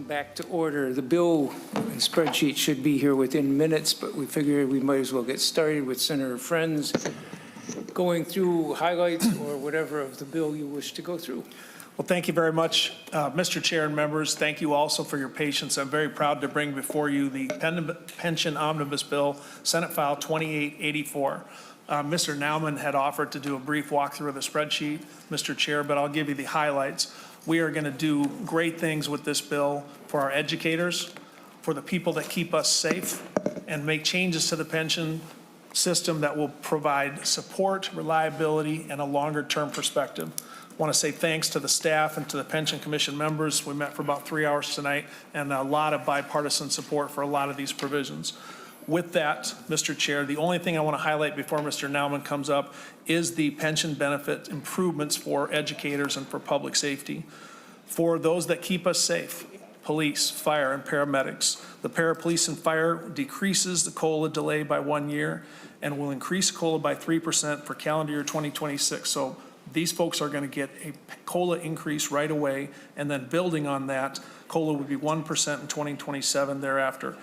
back to order. The bill and spreadsheet should be here within minutes, but we figured we might as well get started with Senator Frentz going through highlights or whatever of the bill you wish to go through. Well, thank you very much, Mr. Chair and members. Thank you also for your patience. I'm very proud to bring before you the Pension Omnibus Bill, Senate File 2884. Mr. Nauman had offered to do a brief walkthrough of the spreadsheet, Mr. Chair, but I'll give you the highlights. We are going to do great things with this bill for our educators, for the people that keep us safe, and make changes to the pension system that will provide support, reliability, and a longer-term perspective. I want to say thanks to the staff and to the Pension Commission members. We met for about 3 hours tonight, and a lot of bipartisan support for a lot of these provisions. With that, Mr. Chair, the only thing I want to highlight before Mr. Nauman comes up is the pension benefit improvements for educators and for public safety. For those that keep us safe, police, fire, and paramedics. The parapolice and fire decreases the COLA delay by 1 year and will increase COLA by 3% for calendar year 2026. So these folks are going to get a COLA increase right away, and then building on that, COLA would be 1% in 2027 thereafter.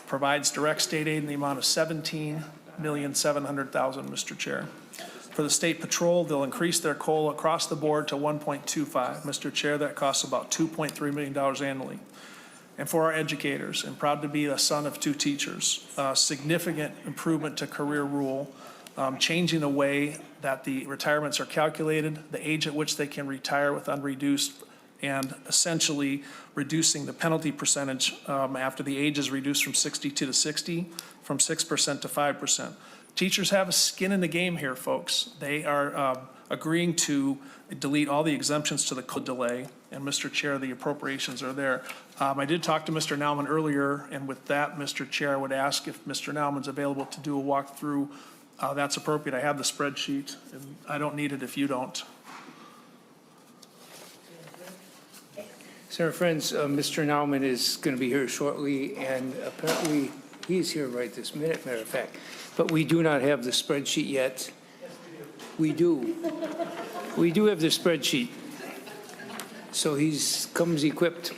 Provides direct state aid in the amount of $17,700,000, Mr. Chair. For the state patrol, they'll increase their COLA across the board to 1.25. Mr. Chair, that costs about $2.3 million annually. And for our educators, I'm proud to be a son of 2 teachers, significant improvement to career rule, changing the way that the retirements are calculated, the age at which they can retire with unreduced, and essentially reducing the penalty percentage after the age is reduced from 62 to 60, from 6% to 5%. Teachers have a skin in the game here, folks. They are agreeing to delete all the exemptions to the COLA delay, and Mr. Chair, the appropriations are there. I did talk to Mr. Nauman earlier, and with that, Mr. Chair, I would ask if Mr. Nauman's available to do a walkthrough. That's appropriate. I have the spreadsheet, and I don't need it if you don't. Senator Frentz, Mr. Nauman is going to be here shortly, and apparently he's here right this minute, matter of fact. But we do not have the spreadsheet yet. Yes, we do. We do have the spreadsheet. So he comes equipped.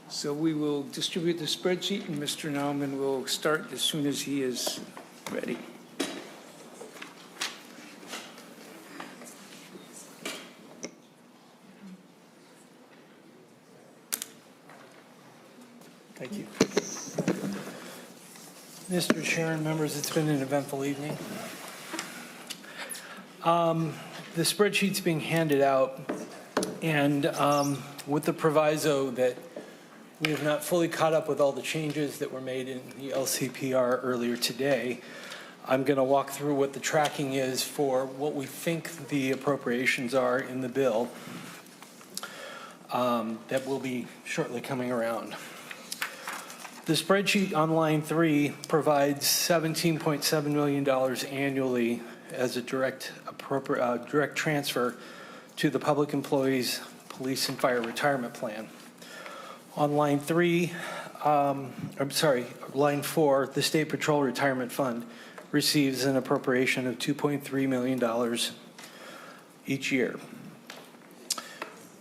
So we will distribute the spreadsheet, and Mr. Nauman will start as soon as he is ready. Thank you. Mr. Chair and members, it's been an eventful evening. The spreadsheet's being handed out, and with the proviso that we have not fully caught up with all the changes that were made in the LCPR earlier today, I'm going to walk through what the tracking is for what we think the appropriations are in the bill that will be shortly coming around. The spreadsheet on line 3 provides $17.7 million annually as a direct transfer to the Public Employees Police and Fire Retirement Plan. On line 4, the State Patrol Retirement Fund receives an appropriation of $2.3 million each year.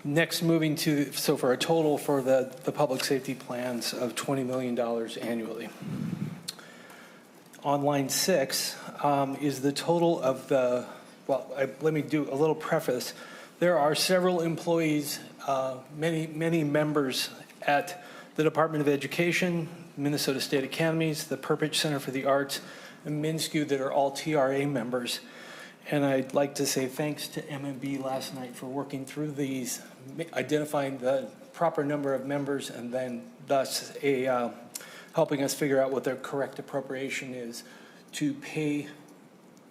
Next, moving to, so for a total for the public safety plans of $20 million annually. On line 6 is the total of the, let me do a little preface. There are several employees, many members at the Department of Education, Minnesota State Academies, the Perpich Center for the Arts, and MNSCU that are all TRA members. And I'd like to say thanks to MMB last night for working through these, identifying the proper number of members, and then thus helping us figure out what their correct appropriation is to pay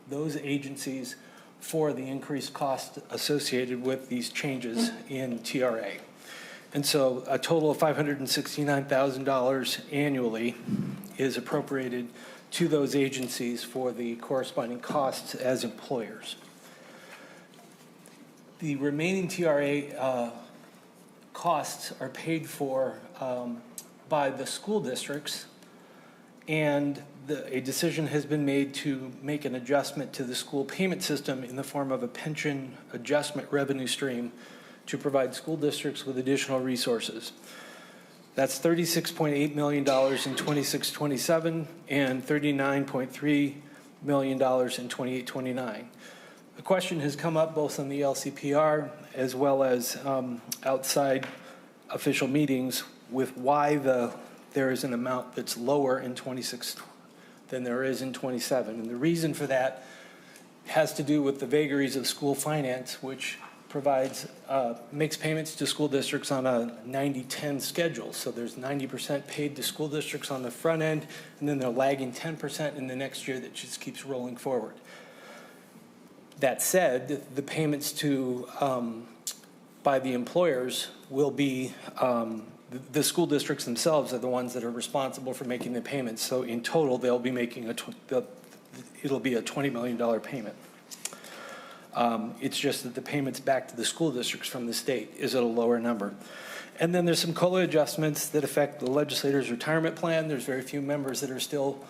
those agencies for the increased cost associated with these changes in TRA. And so a total of $569,000 annually is appropriated to those agencies for the corresponding costs as employers. The remaining TRA costs are paid for by the school districts and a decision has been made to make an adjustment to the school payment system in the form of a pension adjustment revenue stream to provide school districts with additional resources. That's $36.8 million in 26-27 and $39.3 million in 28-29. The question has come up both in the LCPR as well as outside official meetings with why there is an amount that's lower in 26 than there is in 27. And the reason for that has to do with the vagaries of school finance, which provides, makes payments to school districts on a 90-10 schedule. So there's 90% paid to school districts on the front end, and then they're lagging 10% in the next year that just keeps rolling forward. That said, the payments to, by the employers will be, the school districts themselves are the ones that are responsible for making the payments. So in total, they'll be making it'll be a $20 million payment. It's just that the payments back to the school districts from the state is at a lower number. And then there's some COLA adjustments that affect the legislator's retirement plan. There's very few members that are still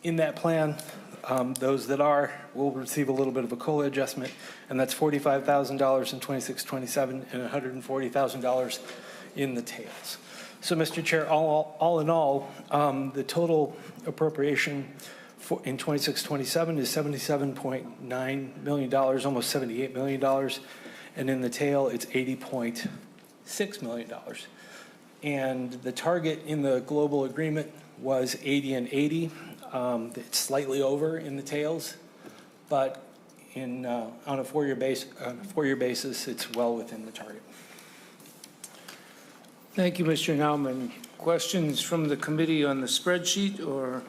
in that plan. Those that are will receive a little bit of a COLA adjustment, and that's $45,000 in 26-27 and $140,000 in the tails. So, Mr. Chair, all in all, the total appropriation in 26-27 is $77.9 million, almost $78 million, and in the tail it's $80.6 million. And the target in the global agreement was 80 and 80. It's slightly over in the tails, but on a four-year basis, it's well within the target. Thank you, Mr. Nauman. Questions from the committee on the spreadsheet or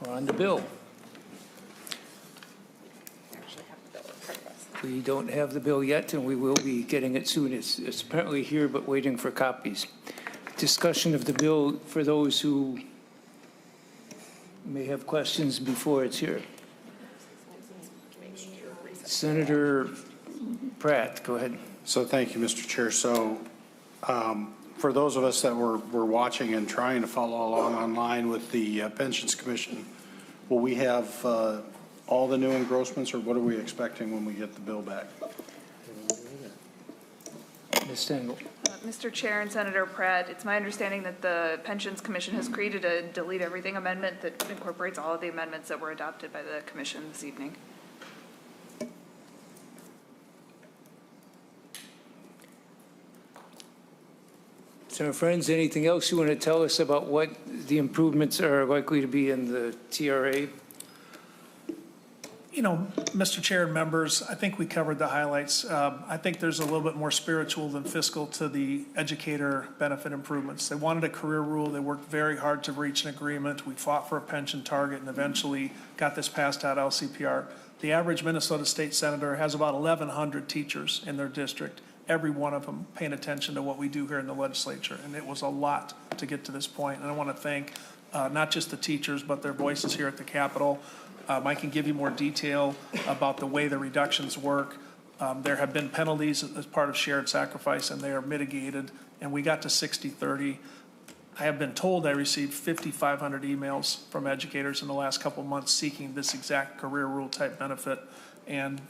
on the bill? We don't have the bill yet, and we will be getting it soon. It's apparently here, but waiting for copies. Discussion of the bill for those who may have questions before it's here. Senator Pratt, go ahead. So thank you, Mr. Chair. So for those of us that were watching and trying to follow along online with the Pensions Commission, will we have all the new engrossments, or what are we expecting when we get the bill back? Ms. Stengel. Mr. Chair and Senator Pratt, it's my understanding that the Pensions Commission has created a delete everything amendment that incorporates all of the amendments that were adopted by the commission this evening. Senator Frentz, anything else you want to tell us about what the improvements are likely to be in the TRA? You know, Mr. Chair and members, I think we covered the highlights. I think there's a little bit more spiritual than fiscal to the educator benefit improvements. They wanted a career rule. They worked very hard to reach an agreement. We fought for a pension target and eventually got this passed out LCPR. The average Minnesota state senator has about 1,100 teachers in their district, every one of them paying attention to what we do here in the legislature. And it was a lot to get to this point. And I want to thank not just the teachers, but their voices here at the Capitol. I can give you more detail about the way the reductions work. There have been penalties as part of shared sacrifice, and they are mitigated. And we got to 60-30. I have been told I received 5,500 emails from educators in the last couple of months seeking this exact career rule type benefit. And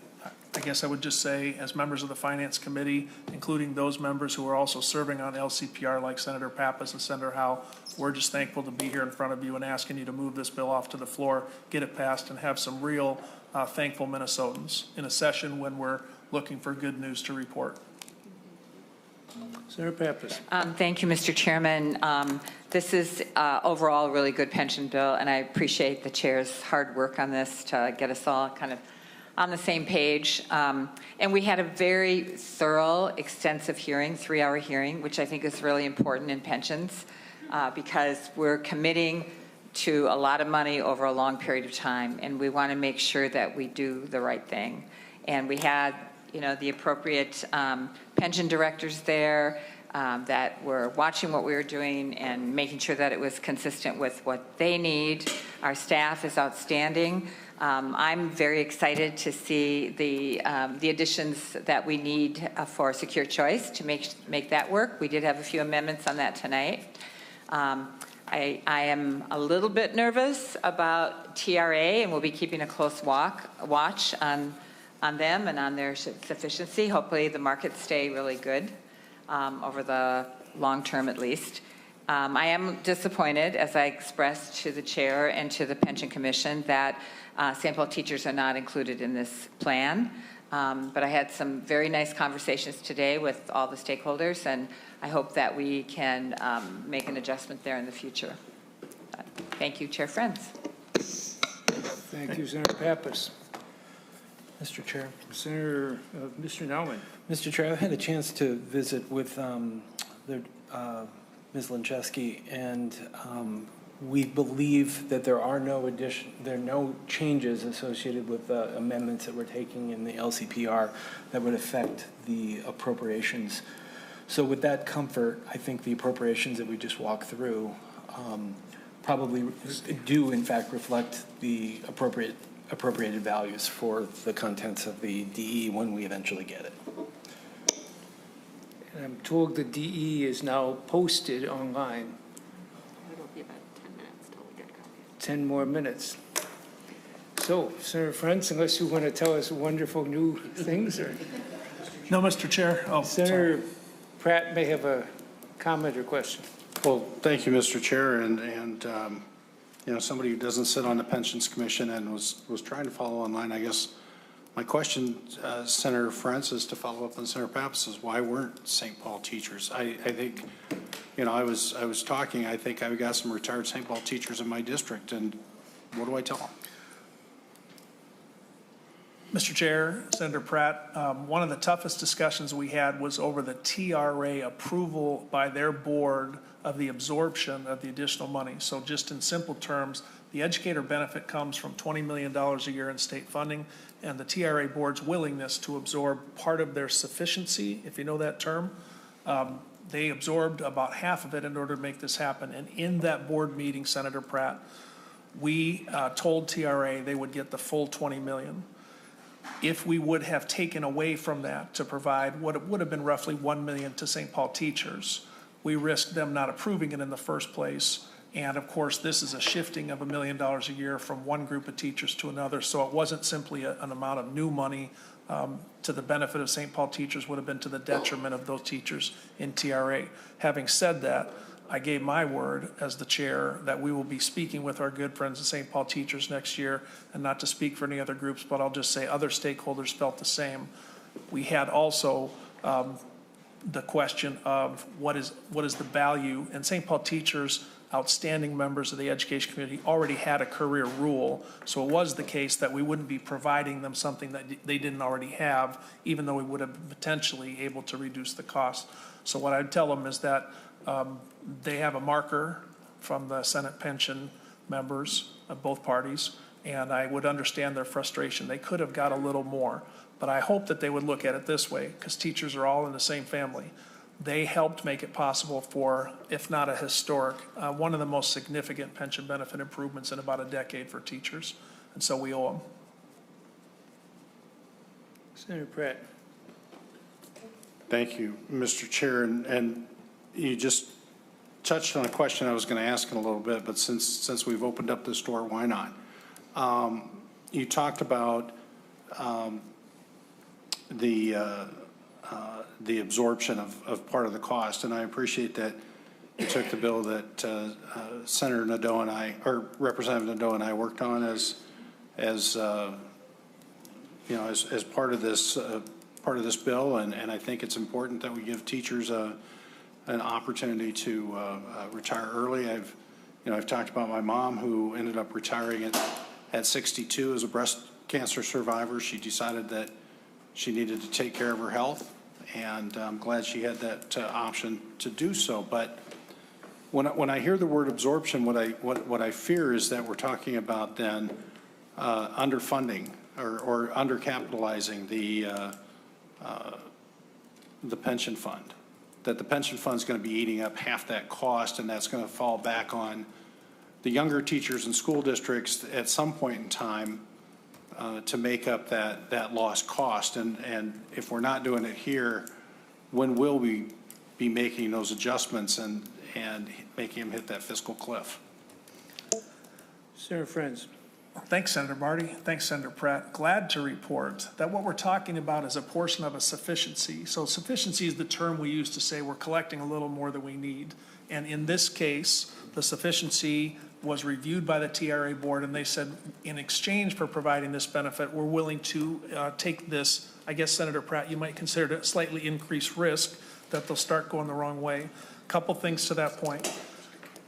I guess I would just say, as members of the Finance Committee, including those members who are also serving on LCPR like Senator Pappas and Senator Howe, we're just thankful to be here in front of you and asking you to move this bill off to the floor, get it passed, and have some real thankful Minnesotans in a session when we're looking for good news to report. Senator Pappas. Thank you, Mr. Chairman. This is overall a really good pension bill, and I appreciate the chair's hard work on this to get us all kind of on the same page. And we had a very thorough, extensive hearing, 3-hour hearing, which I think is really important in pensions because we're committing to a lot of money over a long period of time, and we want to make sure that we do the right thing. And we had, you know, the appropriate pension directors there that were watching what we were doing and making sure that it was consistent with what they need. Our staff is outstanding. I'm very excited to see the additions that we need for secure choice to make that work. We did have a few amendments on that tonight. I am a little bit nervous about TRA, and we'll be keeping a close watch on them and on their sufficiency. Hopefully, the markets stay really good over the long term, at least. I am disappointed, as I expressed to the chair and to the Pension Commission, that St. Paul teachers are not included in this plan. But I had some very nice conversations today with all the stakeholders, and I hope that we can make an adjustment there in the future. Thank you, Chair Frentz. Thank you, Senator Pappas. Mr. Chair. Senator, Mr. Nauman. Mr. Chair, I had a chance to visit with Ms. Linczewski, and we believe that there are no changes associated with the amendments that we're taking in the LCPR that would affect the appropriations. So with that comfort, I think the appropriations that we just walked through probably do in fact reflect the appropriated values for the contents of the DE when we eventually get it. And I'm told the DE is now posted online. It'll be about 10 minutes till we get copies. 10 more minutes. So, Senator Frentz, unless you want to tell us wonderful new things, or No, Mr. Chair. Oh, sorry. Senator Pratt may have a comment or question. Well, thank you, Mr. Chair, and you know, somebody who doesn't sit on the Pensions Commission and was trying to follow online, I guess my question, Senator Frentz, is to follow up on Senator Pappas, is why weren't St. Paul teachers? I think, you know, I was talking, I think I've got some retired St. Paul teachers in my district, and what do I tell them? Mr. Chair, Senator Pratt, one of the toughest discussions we had was over the TRA approval by their board of the absorption of the additional money. So just in simple terms, the educator benefit comes from $20 million a year in state funding, and the TRA board's willingness to absorb part of their sufficiency, if you know that term. They absorbed about half of it in order to make this happen. And in that board meeting, Senator Pratt, we told TRA they would get the full $20 million. If we would have taken away from that to provide what it would have been roughly $1 million to St. Paul teachers, we risked them not approving it in the first place. And of course, this is a shifting of $1 million a year from one group of teachers to another. So it wasn't simply an amount of new money to the benefit of St. Paul teachers, would have been to the detriment of those teachers in TRA. Having said that, I gave my word as the chair that we will be speaking with our good friends, the St. Paul teachers, next year, and not to speak for any other groups, but I'll just say other stakeholders felt the same. We had also the question of what is the value, and St. Paul teachers, outstanding members of the education community, already had a career rule, so it was the case that we wouldn't be providing them something that they didn't already have, even though we would have been potentially able to reduce the cost. So what I'd tell them is that they have a marker from the Senate pension members of both parties, and I would understand their frustration. They could have got a little more, but I hope that they would look at it this way, because teachers are all in the same family. They helped make it possible for, if not a historic, one of the most significant pension benefit improvements in about a decade for teachers, and so we owe them. Senator Pratt. Thank you, Mr. Chair, and you just touched on a question I was going to ask in a little bit, but since we've opened up this door, why not? You talked about the absorption of part of the cost, and I appreciate that you took the bill that Senator Nadeau and I, or Representative Nadeau and I, worked on as you know, as part of this bill, and I think it's important that we give teachers an opportunity to retire early. I've talked about my mom, who ended up retiring at 62 as a breast cancer survivor. She decided that she needed to take care of her health, and I'm glad she had that option to do so. But when I hear the word absorption, what I fear is that we're talking about then underfunding or undercapitalizing the pension fund. That the pension fund is going to be eating up half that cost, and that's going to fall back on the younger teachers in school districts at some point in time to make up that lost cost. And if we're not doing it here, when will we be making those adjustments? And and making them hit that fiscal cliff. Senator Frentz. Thanks, Senator Marty. Thanks, Senator Pratt. Glad to report that what we're talking about is a portion of a sufficiency. So sufficiency is the term we use to say we're collecting a little more than we need. And in this case, the sufficiency was reviewed by the TRA board, and they said, in exchange for providing this benefit, we're willing to take this, I guess, Senator Pratt, you might consider it a slightly increased risk that they'll start going the wrong way. Couple things to that point.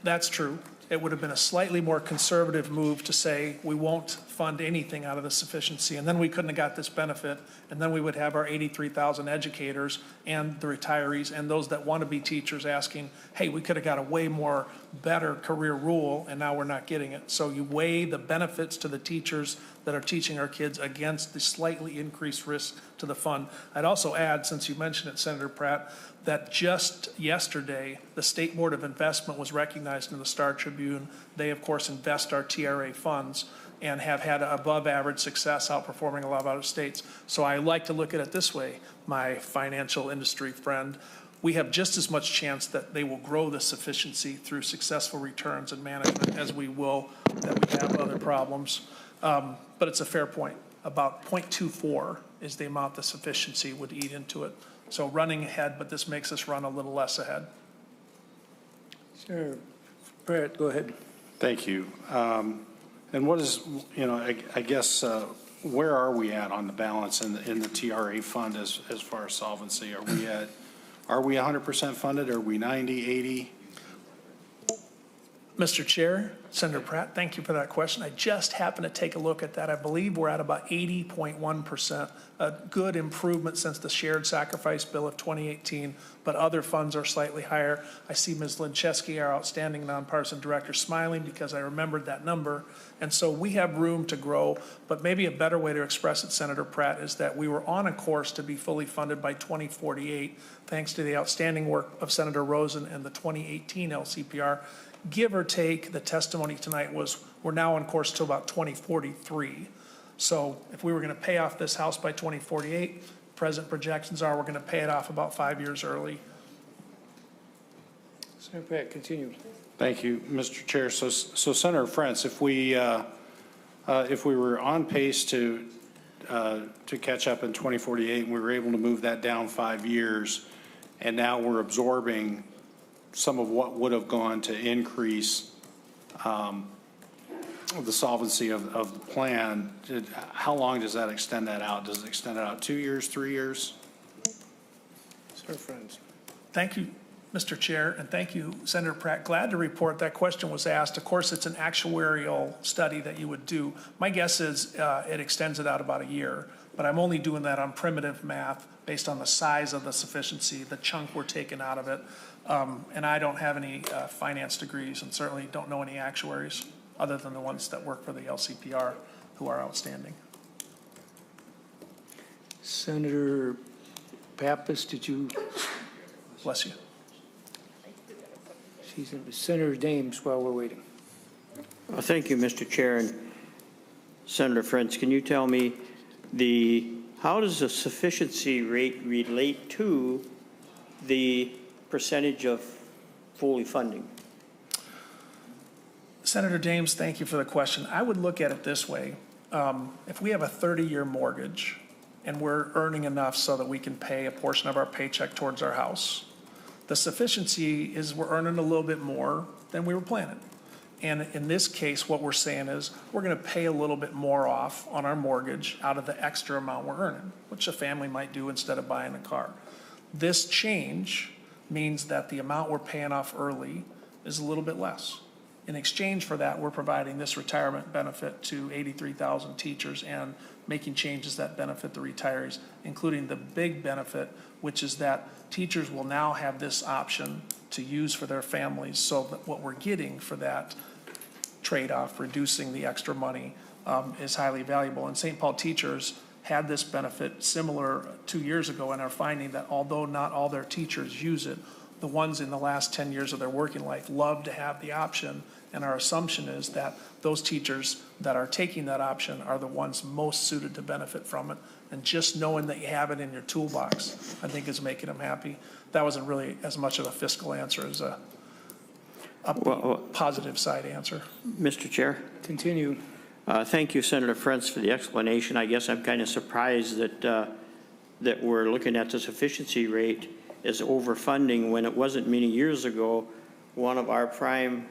That's true. It would have been a slightly more conservative move to say we won't fund anything out of the sufficiency, and then we couldn't have got this benefit, and then we would have our 83,000 educators and the retirees and those that want to be teachers asking, hey, we could have got a way more better career rule, and now we're not getting it. So you weigh the benefits to the teachers that are teaching our kids against the slightly increased risk to the fund. I'd also add, since you mentioned it, Senator Pratt, that just yesterday, the State Board of Investment was recognized in the Star Tribune. They, of course, invest our TRA funds and have had above average success outperforming a lot of other states. So I like to look at it this way, my financial industry friend. We have just as much chance that they will grow the sufficiency through successful returns and management as we will that we have other problems. But it's a fair point. About 0.24 is the amount the sufficiency would eat into it. So running ahead, but this makes us run a little less ahead. Senator Pratt, go ahead. Thank you. And what is, I guess, where are we at on the balance in the TRA fund as far as solvency? Are we 100% funded? Are we 90, 80? Mr. Chair, Senator Pratt, thank you for that question. I just happened to take a look at that. I believe we're at about 80.1%, a good improvement since the shared sacrifice bill of 2018, but other funds are slightly higher. I see Ms. Lincheski, our outstanding nonpartisan director, smiling because I remembered that number. And so we have room to grow, but maybe a better way to express it, Senator Pratt, is that we were on a course to be fully funded by 2048, thanks to the outstanding work of Senator Rosen and the 2018 LCPR. Give or take, the testimony tonight was we're now on course to about 2043. So if we were going to pay off this house by 2048, present projections are we're going to pay it off about 5 years early. Senator Pratt, continue. Thank you, Mr. Chair. So Senator Frentz, if we were on pace to catch up in 2048 and we were able to move that down 5 years, and now we're absorbing some of what would have gone to increase the solvency of the plan, how long does that extend that out? Does it extend it out 2 years, 3 years? Senator Frentz. Thank you, Mr. Chair, and thank you, Senator Pratt. Glad to report that question was asked. Of course, it's an actuarial study that you would do. My guess is it extends it out about a year, but I'm only doing that on primitive math based on the size of the sufficiency, the chunk we're taking out of it. And I don't have any finance degrees and certainly don't know any actuaries other than the ones that work for the LCPR who are outstanding. Senator Pappas, did you? Bless you. She's in. Senator Dames, while we're waiting. Thank you, Mr. Chair. And Senator Frentz, can you tell me how does the sufficiency rate relate to the percentage of fully funding? Senator Dames, thank you for the question. I would look at it this way. If we have a 30-year mortgage and we're earning enough so that we can pay a portion of our paycheck towards our house, the sufficiency is we're earning a little bit more than we were planning. And in this case, what we're saying is we're going to pay a little bit more off on our mortgage out of the extra amount we're earning, which a family might do instead of buying a car. This change means that the amount we're paying off early is a little bit less. In exchange for that, we're providing this retirement benefit to 83,000 teachers and making changes that benefit the retirees, including the big benefit, which is that teachers will now have this option to use for their families, so that what we're getting for that trade-off, reducing the extra money, is highly valuable. And St. Paul teachers had this benefit similar 2 years ago and are finding that although not all their teachers use it, the ones in the last 10 years of their working life love to have the option. And our assumption is that those teachers that are taking that option are the ones most suited to benefit from it. And just knowing that you have it in your toolbox, I think, is making them happy. That wasn't really as much of a fiscal answer as a upbeat, positive side answer. Mr. Chair? Continue. Thank you, Senator Frentz, for the explanation. I guess I'm kind of surprised that we're looking at the sufficiency rate as overfunding when it wasn't many years ago. One of our prime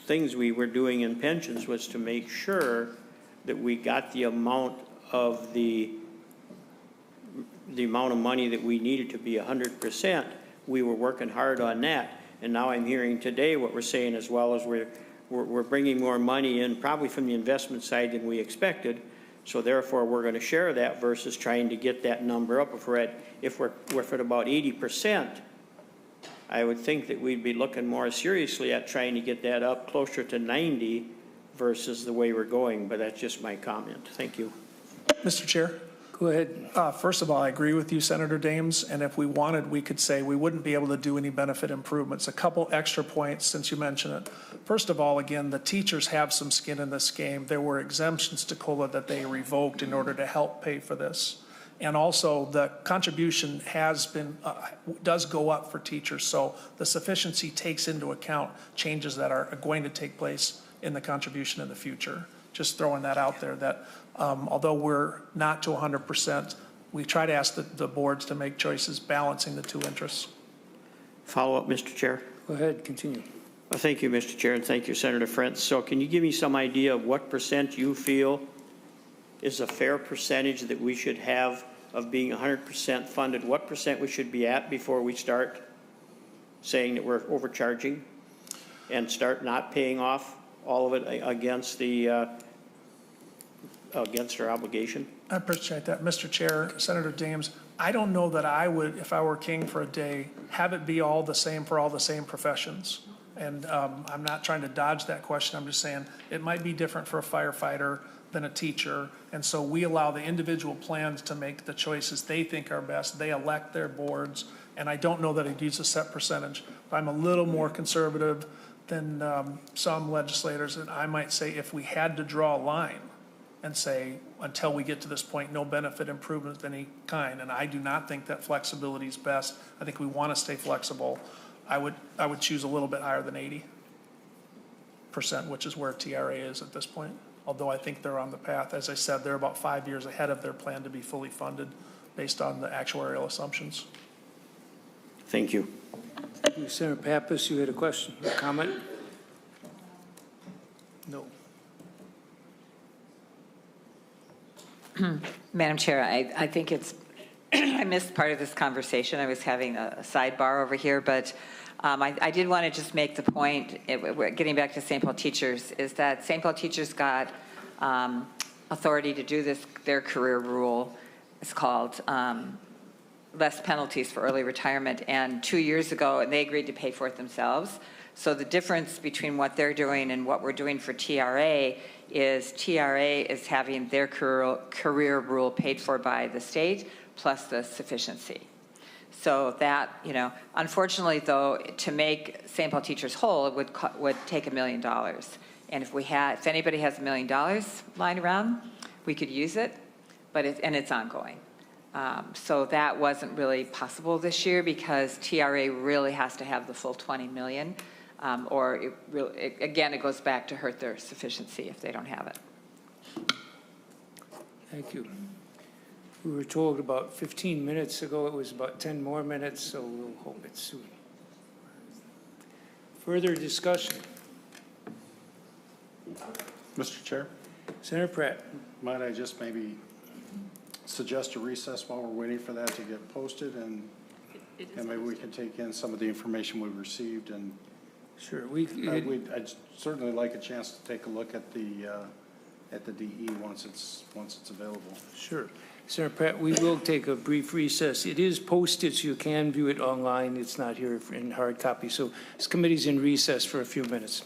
things we were doing in pensions was to make sure that we got the amount of the amount of money that we needed to be 100%. We were working hard on that. And now I'm hearing today what we're saying as well as we're bringing more money in probably from the investment side than we expected. So therefore, we're going to share that versus trying to get that number up. If we're at about 80%, I would think that we'd be looking more seriously at trying to get that up closer to 90 versus the way we're going. But that's just my comment. Thank you. Mr. Chair? Go ahead. First of all, I agree with you, Senator Dames, and if we wanted, we could say we wouldn't be able to do any benefit improvements. A couple extra points since you mentioned it. First of all, again, the teachers have some skin in this game. There were exemptions to COLA that they revoked in order to help pay for this. And also, the contribution has been, does go up for teachers, so the sufficiency takes into account changes that are going to take place in the contribution in the future. Just throwing that out there that although we're not to 100%, we try to ask the boards to make choices balancing the two interests. Follow up, Mr. Chair. Go ahead, continue. Well, thank you, Mr. Chair, and thank you, Senator Frentz. So can you give me some idea of what percent you feel is a fair percentage that we should have of being 100% funded? What percent we should be at before we start saying that we're overcharging and start not paying off all of it against the against our obligation? I appreciate that. Mr. Chair, Senator Dames, I don't know that I would, if I were king for a day, have it be all the same for all the same professions. And I'm not trying to dodge that question. I'm just saying it might be different for a firefighter than a teacher. And so we allow the individual plans to make the choices they think are best. They elect their boards. And I don't know that I'd use a set percentage. But I'm a little more conservative than some legislators. And I might say if we had to draw a line and say, until we get to this point, no benefit improvement of any kind. And I do not think that flexibility is best. I think we want to stay flexible. I would choose a little bit higher than 80%, which is where TRA is at this point. Although I think they're on the path. As I said, they're about 5 years ahead of their plan to be fully funded based on the actuarial assumptions. Thank you. Thank you. Senator Pappas, you had a question or comment? No. Madam Chair, I think it's, I missed part of this conversation. I was having a sidebar over here, but I did want to just make the point, getting back to St. Paul teachers, is that St. Paul teachers got authority to do this, their career rule. It's called less penalties for early retirement. And 2 years ago, and they agreed to pay for it themselves. So the difference between what they're doing and what we're doing for TRA is having their career rule paid for by the state plus the sufficiency. So that, you know, unfortunately though, to make St. Paul teachers whole, it would take $1 million. And if anybody has $1 million lying around, we could use it, but it's ongoing. So that wasn't really possible this year because TRA really has to have the full 20 million. Or again, it goes back to hurt their sufficiency if they don't have it. Thank you. We were told about 15 minutes ago it was about 10 more minutes, so we'll hope it's soon. Further discussion? Mr. Chair, Senator Pratt. might I just maybe suggest a recess while we're waiting for that to get posted, and maybe we can take in some of the information we received, and Sure. I'd certainly like a chance to take a look at the DE once it's available. Sure. Senator Pratt, we will take a brief recess. It is posted, so you can view it online. It's not here in hard copy. So this committee's in recess for a few minutes.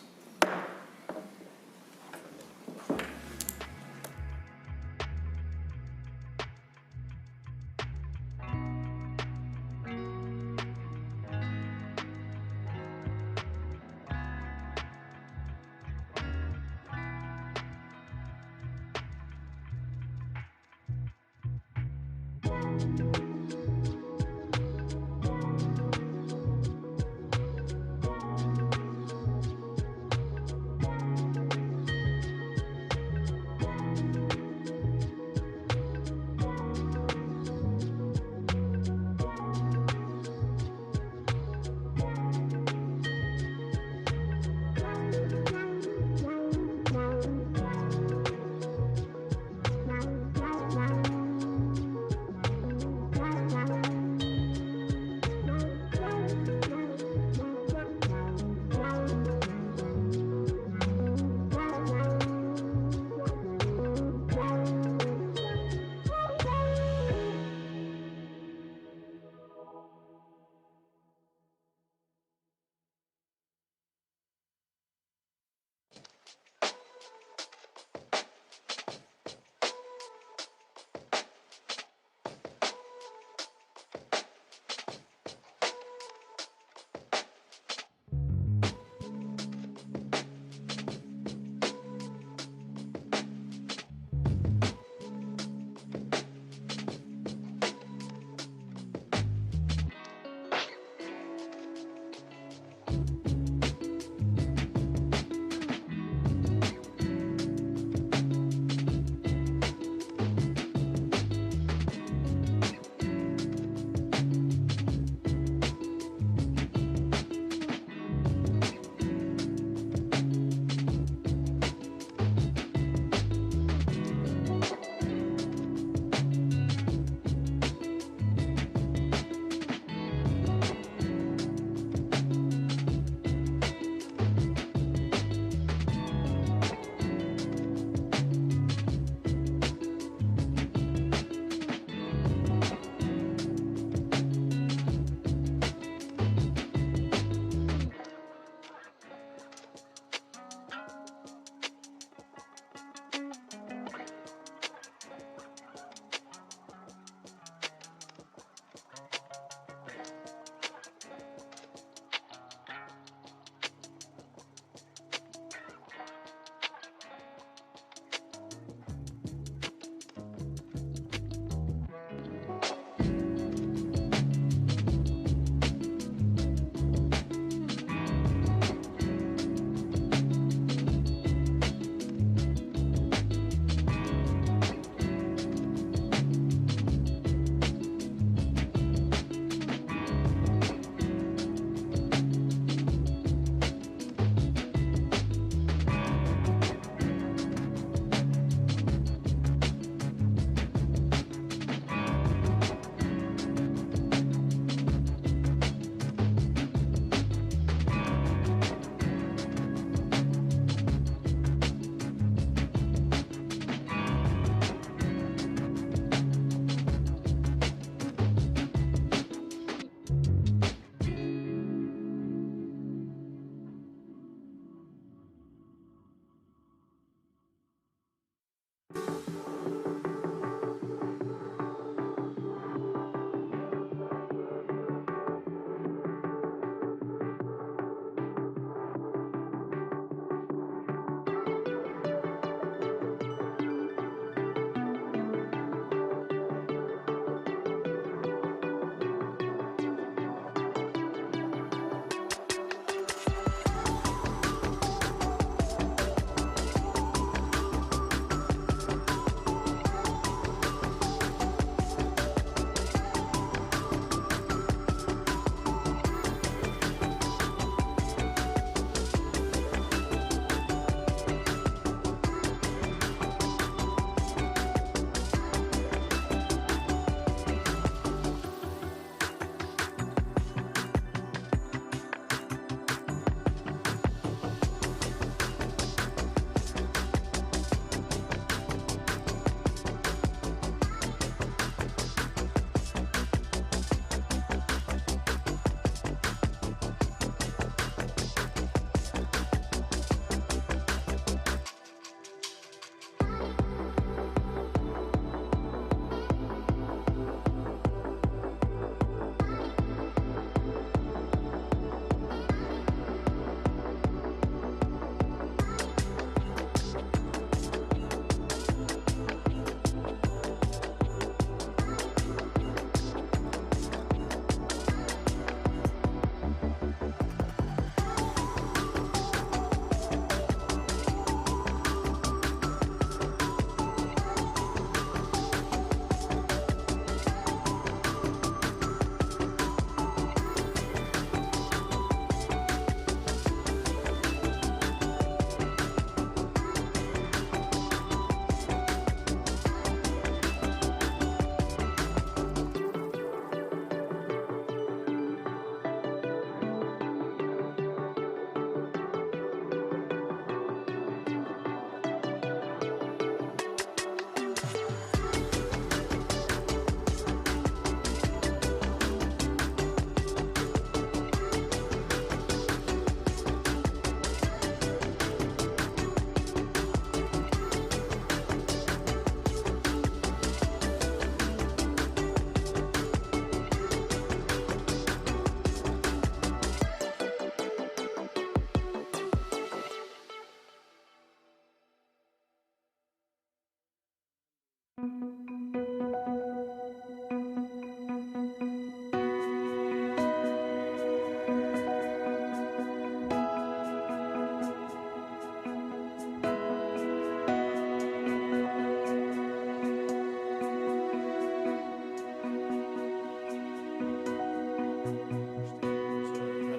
An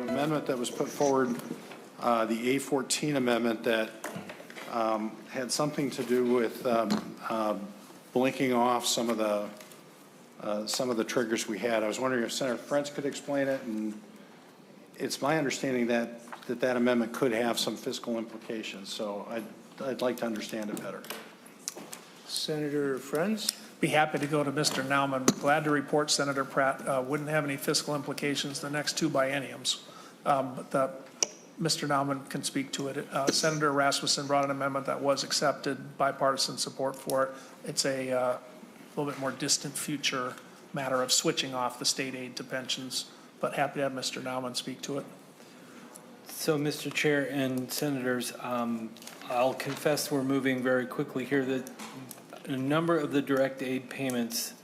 amendment that was put forward, the A14 amendment that had something to do with blinking off some of the triggers we had. I was wondering if Senator Frentz could explain it, and it's my understanding that that amendment could have some fiscal implications, so I'd like to understand it better. Senator Frentz? Be happy to go to Mr. Nauman. Glad to report Senator Pratt wouldn't have any fiscal implications the next two bienniums. But Mr. Nauman can speak to it. Senator Rasmussen brought an amendment that was accepted, bipartisan support for it. It's a little bit more distant future matter of switching off the state aid to pensions, but happy to have Mr. Nauman speak to it. So, Mr. Chair and Senators, I'll confess we're moving very quickly here. That a number of the direct aid payments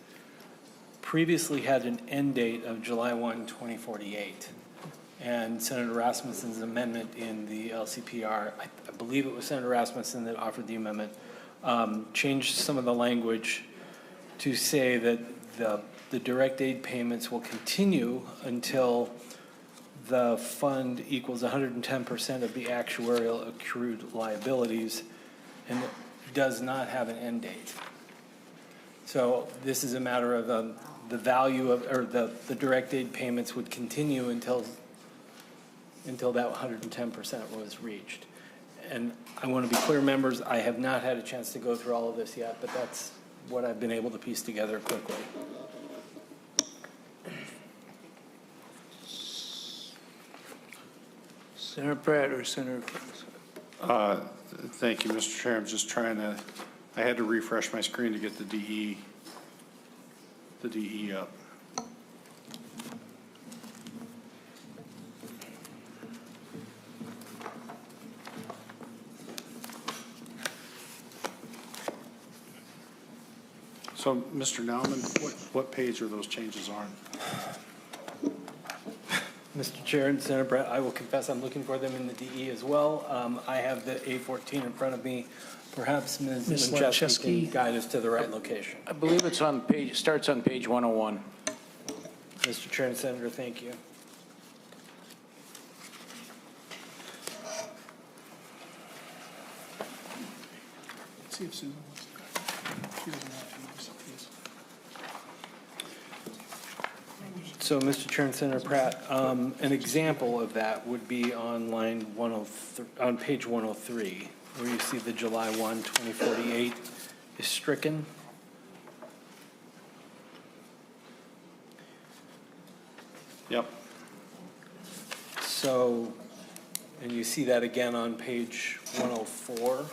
previously had an end date of July 1, 2048. And Senator Rasmussen's amendment in the LCPR, I believe it was Senator Rasmussen that offered the amendment, changed some of the language to say that the direct aid payments will continue until the fund equals 110% of the actuarial accrued liabilities, and it does not have an end date. So this is a matter of the value of, or the direct aid payments would continue until that 110% was reached. And I want to be clear, members, I have not had a chance to go through all of this yet, but that's what I've been able to piece together quickly. Senator Pratt or Senator Frentz? Thank you, Mr. Chair. I'm just trying to, I had to refresh my screen to get the DE up. So, Mr. Nauman, what page are those changes on? Mr. Chair and Senator Brett, I will confess I'm looking for them in the DE as well. I have the A14 in front of me. Perhaps Ms. Winchesky can guide us to the right location. I believe it's on page, starts on page 101. Mr. Chair and Senator, thank you. Let's see if Susan wants to. She doesn't have to use these. So, Mr. Chair and Senator Pratt, an example of that would be on line 103, on page 103, where you see the July 1, 2048 is stricken. Yep. So, and you see that again on page 104.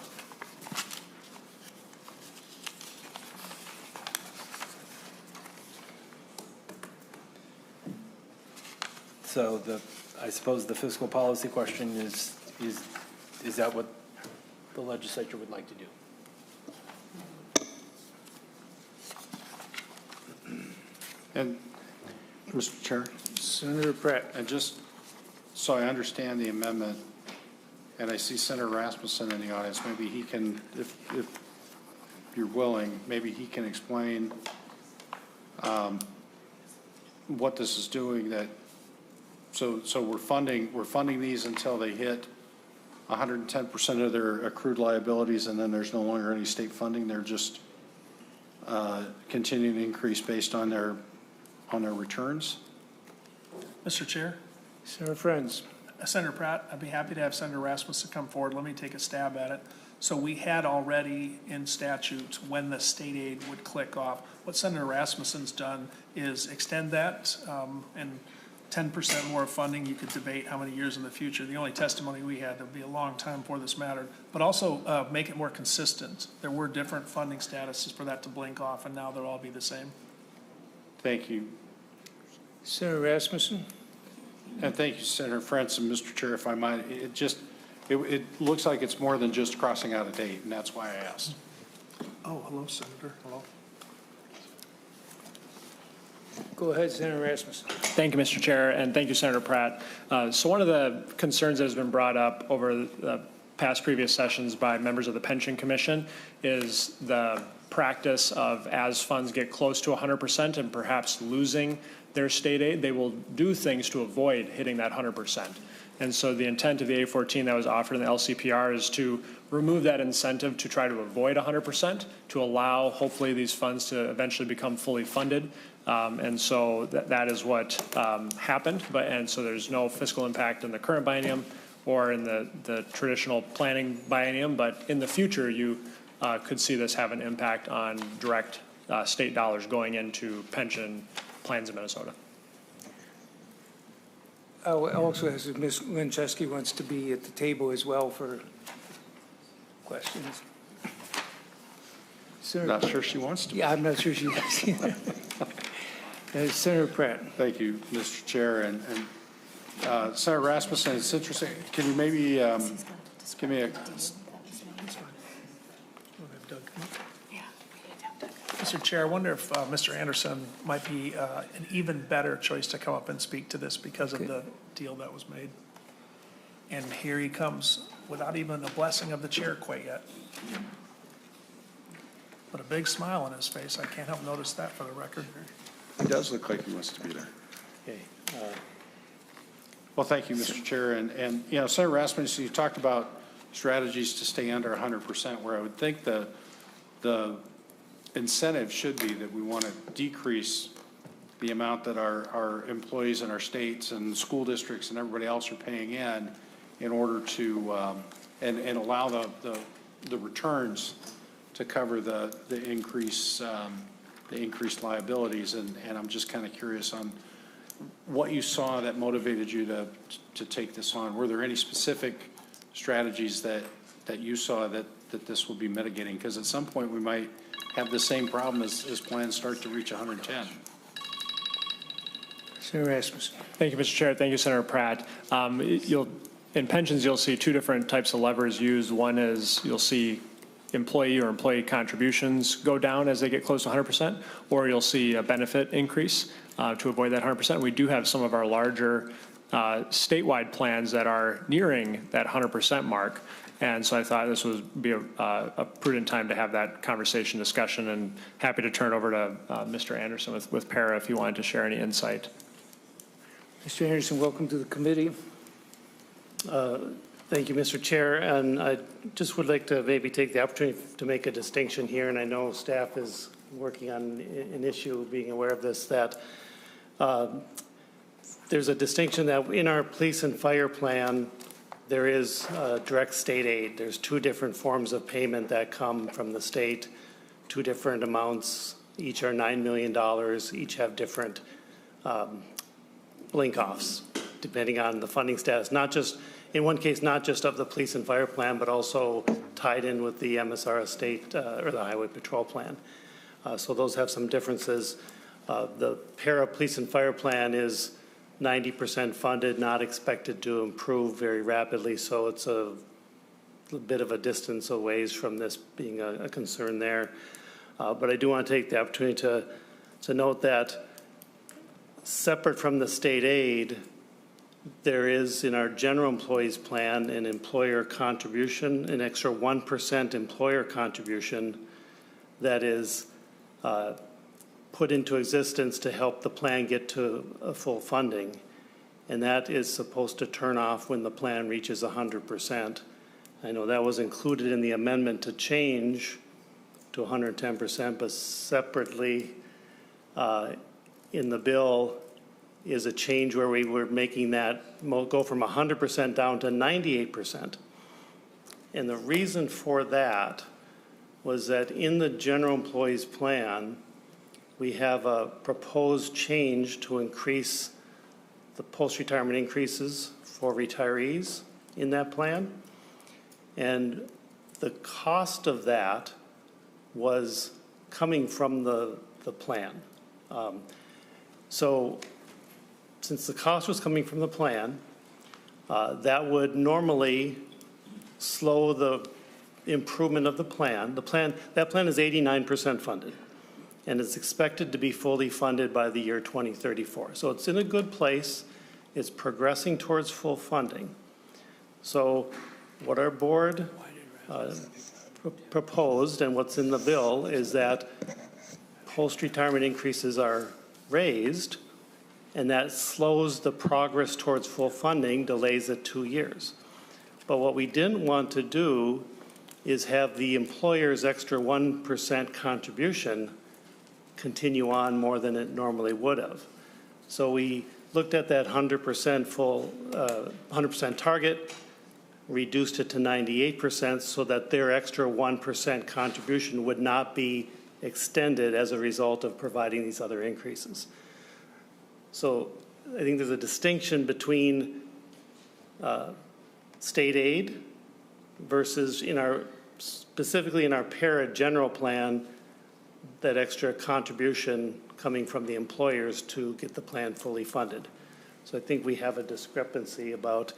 So I suppose the fiscal policy question is that what the legislature would like to do? And, Mr. Chair? Senator Pratt? And just so I understand the amendment, and I see Senator Rasmussen in the audience, maybe he can, if you're willing, maybe he can explain what this is doing. That so we're funding these until they hit 110% of their accrued liabilities, and then there's no longer any state funding. They're just continuing to increase based on their returns. Mr. Chair? Senator Frentz? Senator Pratt, I'd be happy to have Senator Rasmussen come forward. Let me take a stab at it. So we had already in statutes when the state aid would click off. What Senator Rasmussen's done is extend that and 10% more funding. You could debate how many years in the future. The only testimony we had, there'd be a long time before this mattered, but also make it more consistent. There were different funding statuses for that to blink off, and now they'll all be the same. Thank you. Senator Rasmussen? And thank you, Senator Frentz. And Mr. Chair, if I might, it looks like it's more than just crossing out a date, and that's why I asked. Oh, hello, Senator. Hello. Go ahead, Senator Rasmussen. Thank you, Mr. Chair, and thank you, Senator Pratt. So one of the concerns that has been brought up over the past previous sessions by members of the Pension Commission is the practice of, as funds get close to 100% and perhaps losing their state aid, they will do things to avoid hitting that 100%. And so the intent of the A14 that was offered in the LCPR is to remove that incentive to try to avoid 100%, to allow hopefully these funds to eventually become fully funded. And so that is what happened. And so there's no fiscal impact in the current biennium or in the traditional planning biennium. But in the future, you could see this have an impact on direct state dollars going into pension plans in Minnesota. I also ask if Ms. Winchesky wants to be at the table as well for questions. Not sure she wants to. Yeah, I'm not sure she does. Senator Pratt. Thank you, Mr. Chair. And Senator Rasmussen, it's interesting. Can you maybe give me a... Mr. Chair, I wonder if Mr. Anderson might be an even better choice to come up and speak to this because of the deal that was made. And here he comes without even a blessing of the chair quite yet. But a big smile on his face. I can't help notice that for the record. He does look like he wants to be there. Okay. Well, thank you, Mr. Chair. And you know, Senator Rasmussen, you talked about strategies to stay under 100%, where I would think the incentive should be that we want to decrease the amount that our employees in our states and school districts and everybody else are paying in order to and allow the returns to cover the increased liabilities. And I'm just kind of curious on what you saw that motivated you to take this on. Were there any specific strategies that you saw that this will be mitigating? Because at some point we might have the same problem as plans start to reach 110. Senator Rasmussen. Thank you, Mr. Chair. Thank you, Senator Pratt. In pensions, you'll see two different types of levers used. One is you'll see employee contributions go down as they get close to 100%, or you'll see a benefit increase to avoid that 100%. We do have some of our larger statewide plans that are nearing that 100% mark. And so I thought this would be a prudent time to have that conversation discussion, and happy to turn over to Mr. Anderson with Para if you wanted to share any insight. Mr. Anderson, welcome to the committee. Thank you, Mr. Chair. And I just would like to maybe take the opportunity to make a distinction here, and I know staff is working on an issue, being aware of this, that there's a distinction that in our police and fire plan, there is direct state aid. There's two different forms of payment that come from the state, two different amounts. Each are $9 million. Each have different blink-offs, depending on the funding status. Not just, in one case, not just of the police and fire plan, but also tied in with the MSR state or the highway patrol plan. So those have some differences. The para police and fire plan is 90% funded, not expected to improve very rapidly, so it's a bit of a distance away from this being a concern there. But I do want to take the opportunity to note that separate from the state aid, there is in our general employees plan an employer contribution, an extra 1% employer contribution that is put into existence to help the plan get to a full funding. And that is supposed to turn off when the plan reaches 100%. I know that was included in the amendment to change to 110%, but separately in the bill is a change where we were making that go from 100% down to 98%. And the reason for that was that in the general employees plan, we have a proposed change to increase the post-retirement increases for retirees in that plan. And the cost of that was coming from the plan. So since the cost was coming from the plan, that would normally slow the improvement of the plan. That plan is 89% funded, and it's expected to be fully funded by the year 2034. So it's in a good place. It's progressing towards full funding. So what our board proposed and what's in the bill is that post-retirement increases are raised, and that slows the progress towards full funding, delays it 2 years. But what we didn't want to do is have the employer's extra 1% contribution continue on more than it normally would have. So we looked at that 100% full, 100% target, reduced it to 98% so that their extra 1% contribution would not be extended as a result of providing these other increases. So I think there's a distinction between state aid versus specifically in our para general plan, that extra contribution coming from the employers to get the plan fully funded. So I think we have a discrepancy about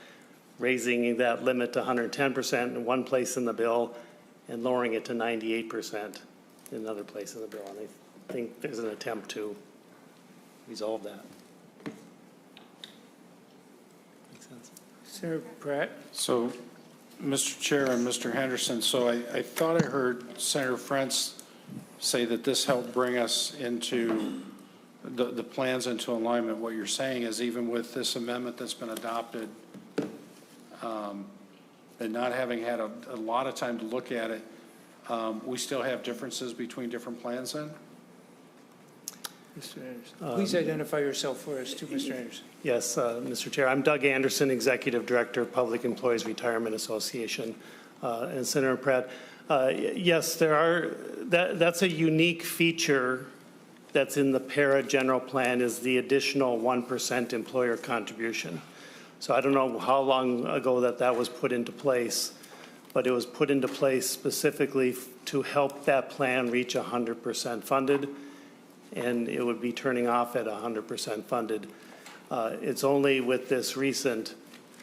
raising that limit to 110% in one place in the bill and lowering it to 98% in another place in the bill. And I think there's an attempt to resolve that. Makes sense? Senator Pratt? So, Mr. Chair and Mr. Henderson, so I thought I heard Senator Frentz say that this helped bring us into the plans into alignment. What you're saying is even with this amendment that's been adopted and not having had a lot of time to look at it, we still have differences between different plans then? Mr. Anderson. Please identify yourself for us too, Mr. Anderson. Yes, Mr. Chair. I'm Doug Anderson, Executive Director of Public Employees Retirement Association. And Senator Pratt, yes, that's a unique feature that's in the para general plan is the additional 1% employer contribution. So I don't know how long ago that was put into place, but it was put into place specifically to help that plan reach 100% funded, and it would be turning off at 100% funded. It's only with this recent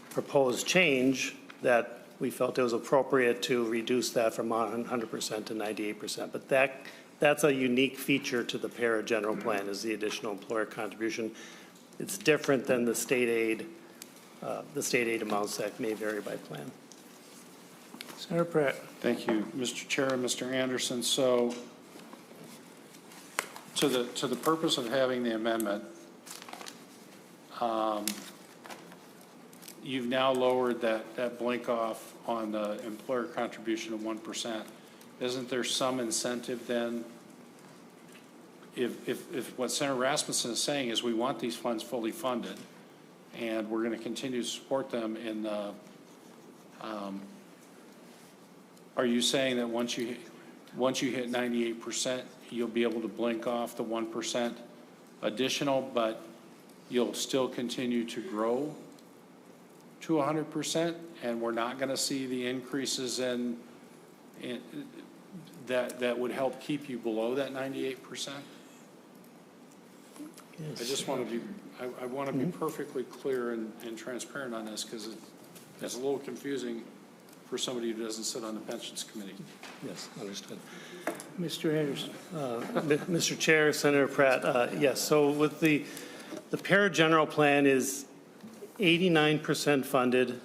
proposed change that we felt it was appropriate to reduce that from 100% to 98%. But that's a unique feature to the para general plan is the additional employer contribution. It's different than the state aid amounts that may vary by plan. Senator Pratt. Thank you, Mr. Chair and Mr. Anderson. So to the purpose of having the amendment, you've now lowered that blink off on the employer contribution of 1%. Isn't there some incentive then? If what Senator Rasmussen is saying is we want these funds fully funded and we're going to continue to support them in the, are you saying that once you hit 98%, you'll be able to blink off the 1% additional, but you'll still continue to grow to 100%, and we're not going to see the increases in that would help keep you below that 98%? Yes. I just want to be, I want to be perfectly clear and transparent on this because it's a little confusing for somebody who doesn't sit on the pensions committee. Yes, understood. Mr. Anderson. Mr. Chair, Senator Pratt, yes. So with the para general plan is 89% funded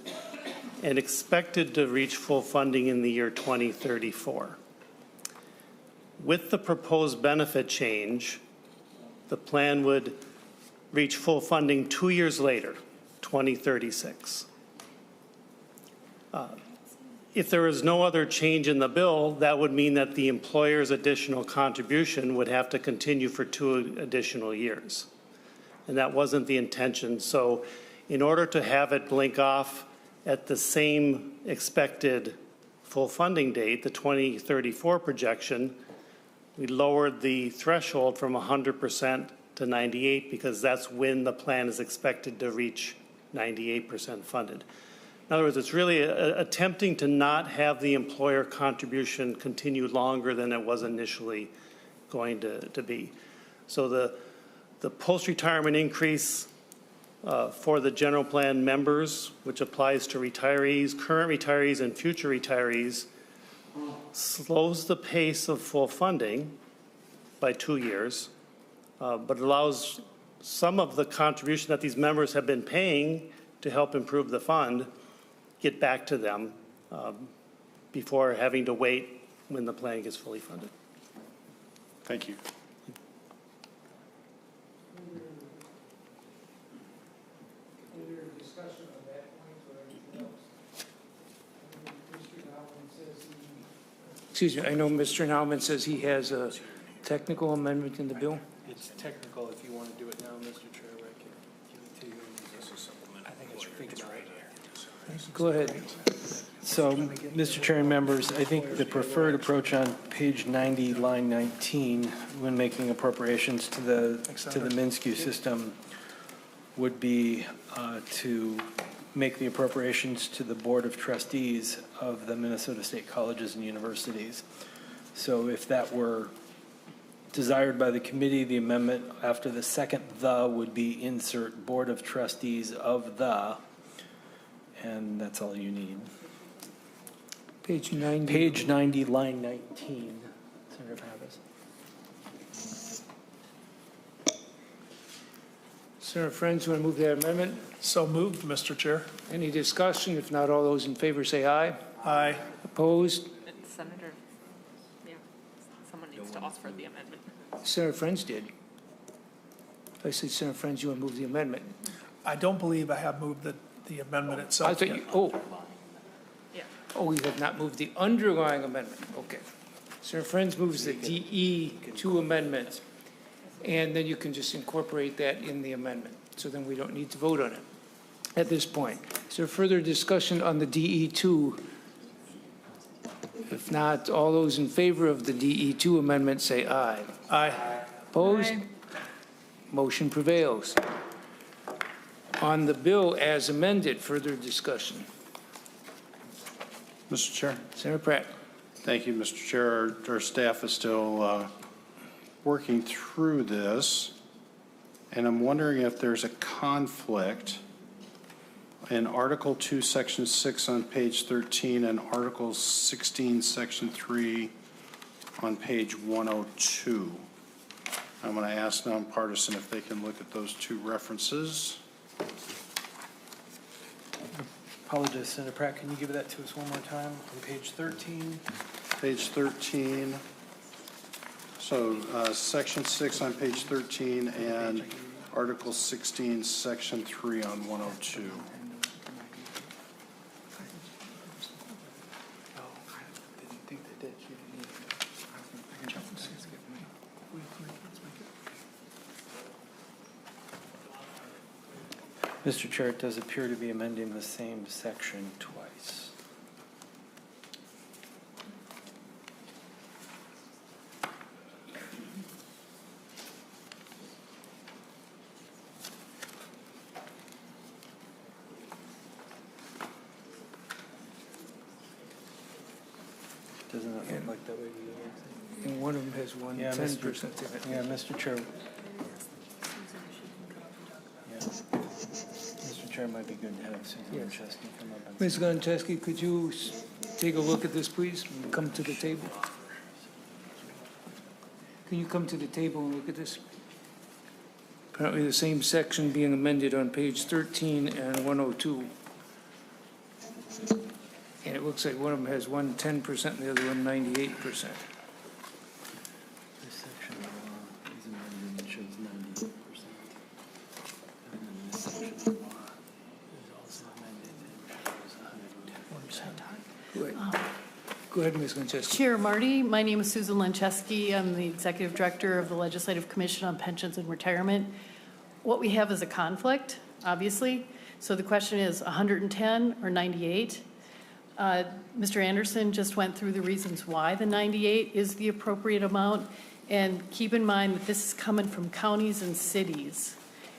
and expected to reach full funding in the year 2034. With the proposed benefit change, the plan would reach full funding 2 years later, 2036. If there is no other change in the bill, that would mean that the employer's additional contribution would have to continue for 2 additional years. And that wasn't the intention. So in order to have it blink off at the same expected full funding date, the 2034 projection, we lowered the threshold from 100% to 98 because that's when the plan is expected to reach 98% funded. In other words, it's really attempting to not have the employer contribution continue longer than it was initially going to be. So the post-retirement increase for the general plan members, which applies to retirees, current retirees, and future retirees, slows the pace of full funding by 2 years, but allows some of the contribution that these members have been paying to help improve the fund get back to them before having to wait when the plan gets fully funded. Thank you. Excuse me, I know Mr. Nauman says he has a technical amendment in the bill. It's technical if you want to do it now, Mr. Chair. I can give it to you. I think it's right here. Go ahead. So, Mr. Chair and members, I think the preferred approach on page 90, line 19, when making appropriations to the Minsky system would be to make the appropriations to the Board of Trustees of the Minnesota State Colleges and Universities. So if that were desired by the committee, the amendment after the second "the" would be insert Board of Trustees of the, and that's all you need. Page 90. Page 90, line 19, Senator Pappas. Senator Frentz, you want to move that amendment? So moved, Mr. Chair. Any discussion? If not, all those in favor say aye. Aye. Opposed? Senator, yeah, someone needs to offer the amendment. Senator Frentz did. I said, Senator Frentz, you want to move the amendment? I don't believe I have moved the amendment I itself thought yet. you, oh, Yeah. oh, you have not moved the underlying amendment. Okay. Senator Frentz moves the DE2 amendment, and then you can just incorporate that in the amendment. So then we don't need to vote on it at this point. Is there further discussion on the DE2? If not, all those in favor of the DE2 amendment say aye. Aye. Opposed? Aye. Motion prevails. On the bill as amended, further discussion. Mr. Chair. Senator Pratt. Thank you, Mr. Chair. Our staff is still working through this, and I'm wondering if there's a conflict in Article 2, Section 6 on page 13 and Article 16, Section 3 on page 102. I'm going to ask nonpartisan if they can look at those two references. Apologize, Senator Pratt, can you give that to us one more time on page 13? Page 13. So Section 6 on page 13 and Article 16, Section 3 on 102. Mr. Chair, it does appear to be amending the same section twice. Doesn't it look like that way to you? And one of them has one Yeah, 10% in it. Yeah, Mr. Chair. Yeah. Mr. Chair, it might be good to have Susan Yes. Lanchesky come up and. Ms. Goncheski, could you take a look at this, please, and come to the table? Can you come to the table and look at this? Apparently the same section being amended on page 13 and 102. And it looks like one of them has one 10% and the other one 98%. This section is amended and shows 98%. And then this section is also amended and shows 110%. Go ahead, Ms. Goncheski. Chair Marty, my name is Susan Lanchesky. I'm the Executive Director of the Legislative Commission on Pensions and Retirement. What we have is a conflict, obviously. So the question is 110 or 98? Mr. Anderson just went through the reasons why the 98 is the appropriate amount. And keep in mind that this is coming from counties and cities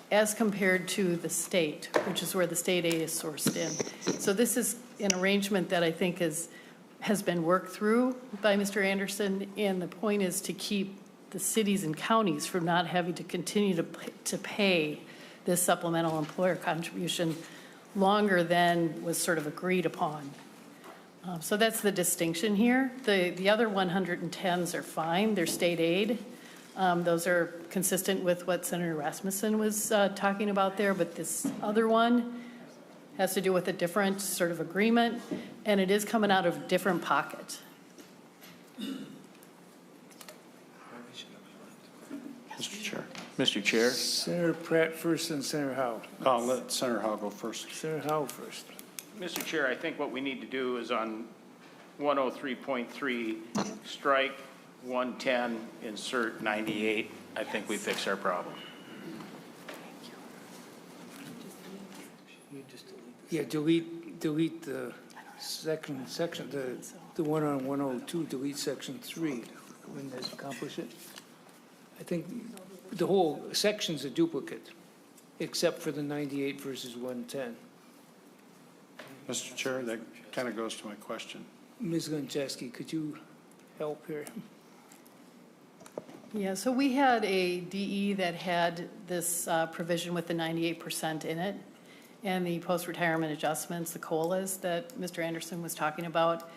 as compared to the state, which is where the state aid is sourced in. So this is an arrangement that I think has been worked through by Mr. Anderson, and the point is to keep the cities and counties from not having to continue to pay this supplemental employer contribution longer than was sort of agreed upon. So that's the distinction here. The other 110s are fine, they're state aid. Those are consistent with what Senator Rasmussen was talking about there, but this other one has to do with a different sort of agreement, and it is coming out of a different pocket. Mr. Chair. Mr. Chair, Senator Pratt first and Senator Howe. I'll let Senator Howe go first. Senator Howe first. Mr. Chair, I think what we need to do is on 103.3, strike 110, insert 98. I think we fix our problem. Yeah, delete the section, the one on 102, delete section 3. Wouldn't that accomplish it? I think the whole section's a duplicate, except for the 98 versus 110. Mr. Chair, that kind of goes to my question. Ms. Linczewski, could you help here? Yeah, so we had a DE that had this provision with the 98% in it, and the post-retirement adjustments, the COLAs that Mr. Anderson was talking about.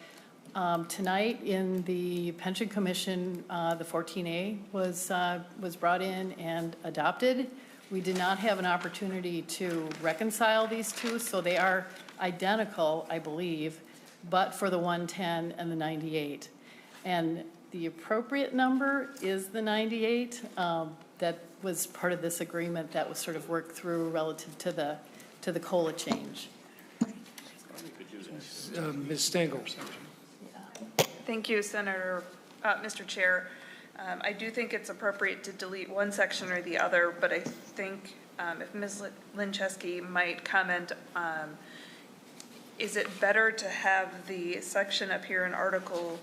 Tonight in the Pension Commission, the 14A was brought in and adopted. We did not have an opportunity to reconcile these two, so they are identical, I believe, but for the 110 and the 98. And the appropriate number is the 98. That was part of this agreement that was sort of worked through relative to the COLA change. Ms. Stengel. Thank you, Mr. Chair. I do think it's appropriate to delete one section or the other, but I think if Ms. Linczewski might comment, is it better to have the section up here in Article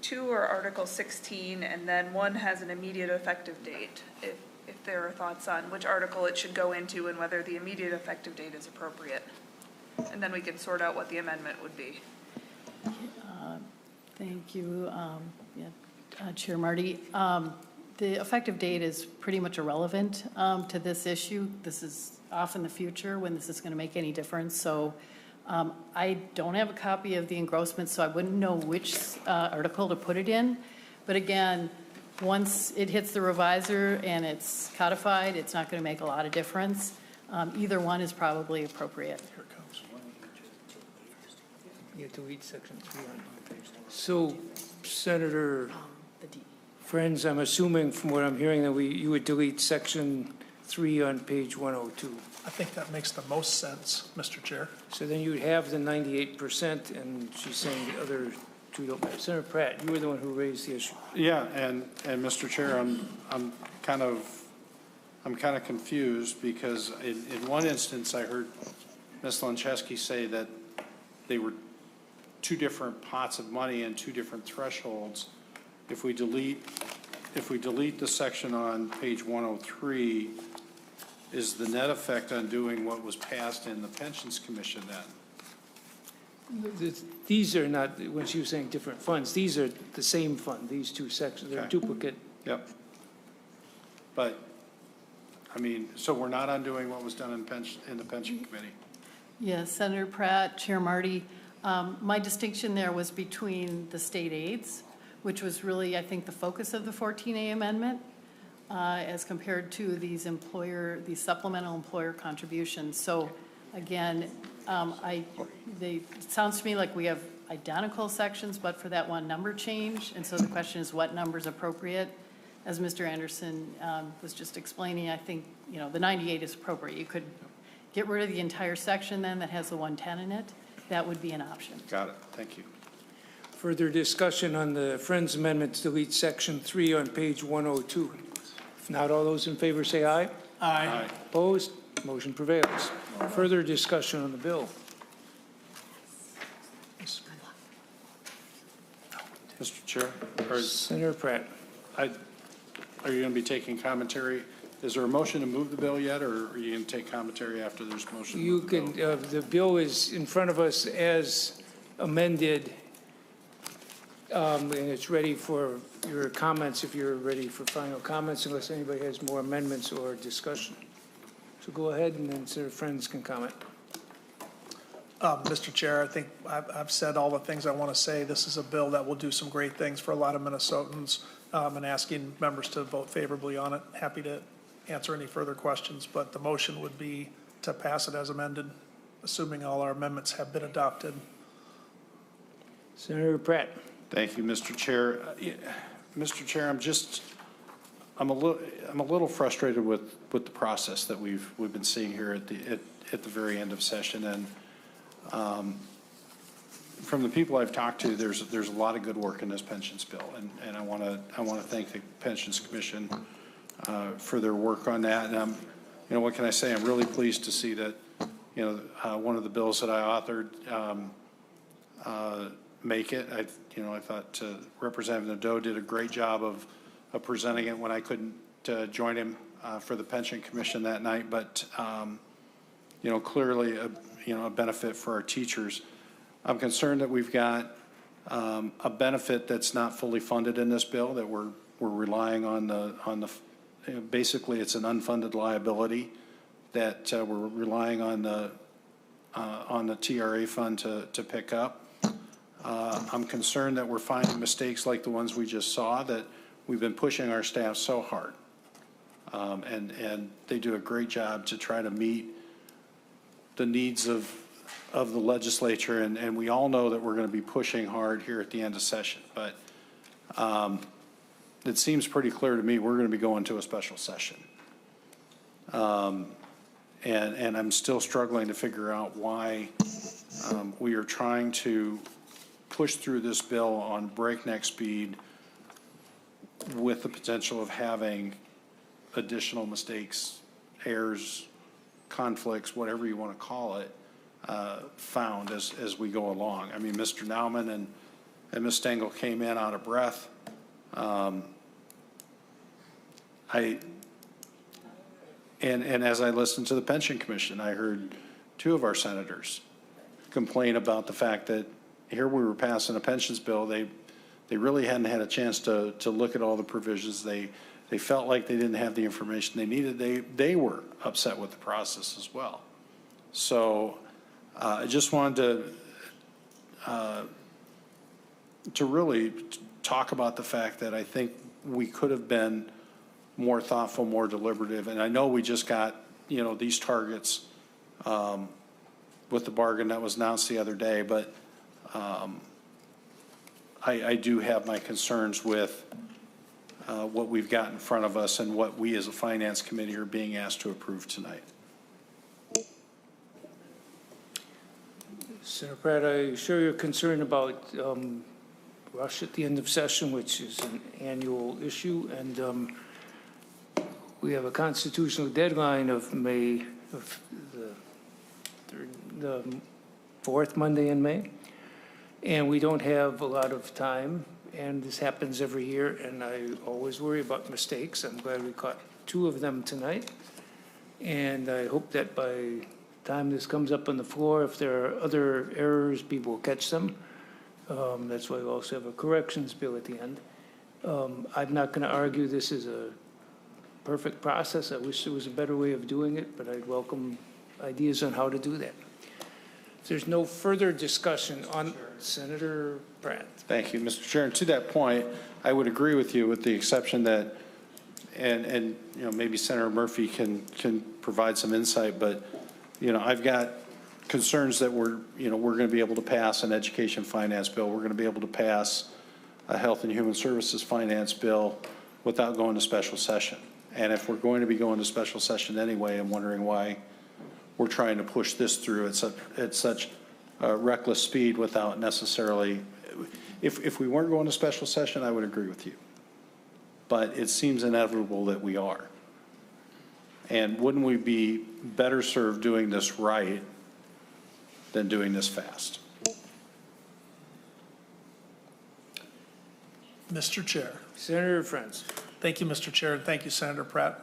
2 or Article 16, and then one has an immediate effective date? If there are thoughts on which article it should go into and whether the immediate effective date is appropriate. And then we can sort out what the amendment would be. Thank you, Chair Marty. The effective date is pretty much irrelevant to this issue. This is off in the future when this is going to make any difference. So I don't have a copy of the engrossment, so I wouldn't know which article to put it in. But again, once it hits the revisor and it's codified, it's not going to make a lot of difference. Either one is probably appropriate. Here it comes. You have to read section 3 on page. So, Senator Frentz, I'm assuming from what I'm hearing that you would delete section 3 on page 102. I think that makes the most sense, Mr. Chair. So then you would have the 98%, and she's saying the other two don't matter. Senator Pratt, you were the one who raised the issue. Yeah, and Mr. Chair, I'm kind of confused because in one instance I heard Ms. Linczewski say that they were two different pots of money and two different thresholds. If we delete the section on page 103, is the net effect on doing what was passed in the Pensions Commission then? These are not, when she was saying different funds, these are the same fund, these two sections, they're Okay. duplicate. Yep. But, I mean, so we're not undoing what was done in the Pension Committee? Yes, Senator Pratt, Chair Marty. My distinction there was between the state aids, which was really, I think, the focus of the 14A amendment, as compared to these supplemental employer contributions. So again, it sounds to me like we have identical sections, but for that one number change. And so the question is what number is appropriate? As Mr. Anderson was just explaining, I think, the 98 is appropriate. You could get rid of the entire section then that has the 110 in it. That would be an option. Got it. Thank you. Further discussion on the Friends Amendment to delete section 3 on page 102. If not, all those in favor say aye. Aye. Opposed? Motion prevails. Further discussion on the bill. Mr. Chair, Senator Pratt. are you going to be taking commentary? Is there a motion to move the bill yet, or are you going to take commentary after there's motion? To move the bill? The bill is in front of us as amended, and it's ready for your comments if you're ready for final comments, unless anybody has more amendments or discussion. So go ahead, and then Senator Friends can comment. Mr. Chair, I think I've said all the things I want to say. This is a bill that will do some great things for a lot of Minnesotans, and asking members to vote favorably on it. Happy to answer any further questions, but the motion would be to pass it as amended, assuming all our amendments have been adopted. Senator Pratt. Thank you, Mr. Chair. Mr. Chair, I'm a little frustrated with the process that we've been seeing here at the very end of session. And from the people I've talked to, there's a lot of good work in this pensions bill, and I want to thank the Pensions Commission for their work on that. And what can I say? I'm really pleased to see that one of the bills that I authored make it. I thought Representative Nadeau did a great job of presenting it when I couldn't join him for the Pension Commission that night. But clearly a benefit for our teachers. I'm concerned that we've got a benefit that's not fully funded in this bill, that we're relying on the basically it's an unfunded liability that we're relying on the TRA fund to pick up. I'm concerned that we're finding mistakes like the ones we just saw, that we've been pushing our staff so hard. And they do a great job to try to meet the needs of the legislature. And we all know that we're going to be pushing hard here at the end of session. But it seems pretty clear to me we're going to be going to a special session. And I'm still struggling to figure out why we are trying to push through this bill on breakneck speed with the potential of having additional mistakes, errors, conflicts, whatever you want to call it, found as we go along. I mean, Mr. Nauman and Ms. Stengel came in out of breath. And as I listened to the Pension Commission, I heard two of our senators complain about the fact that here we were passing a pensions bill. They really hadn't had a chance to look at all the provisions. They felt like they didn't have the information they needed. They were upset with the process as well. So I just wanted to really talk about the fact that I think we could have been more thoughtful, more deliberative. And I know we just got, these targets with the bargain that was announced the other day, but I do have my concerns with what we've got in front of us and what we as a finance committee are being asked to approve tonight. Senator Pratt, I share your concern about rush at the end of session, which is an annual issue, and we have a constitutional deadline of May, of the fourth Monday in May, and we don't have a lot of time, and this happens every year, and I always worry about mistakes. I'm glad we caught two of them tonight, and I hope that by the time this comes up on the floor, if there are other errors, people will catch them. That's why we also have a corrections bill at the end. I'm not going to argue this is a perfect process. I wish there was a better way of doing it, but I'd welcome ideas on how to do that. If there's no further discussion on Senator Pratt. Thank you, Mr. Chair. And to that point, I would agree with you, with the exception that, and maybe Senator Murphy can provide some insight, but I've got concerns that we're going to be able to pass an education finance bill. We're going to be able to pass a health and human services finance bill without going to special session. And if we're going to be going to special session anyway, I'm wondering why we're trying to push this through at such reckless speed without necessarily, if we weren't going to special session, I would agree with you. But it seems inevitable that we are. And wouldn't we be better served doing this right than doing this fast? Mr. Chair. Senator Frentz. Thank you, Mr. Chair, and thank you, Senator Pratt.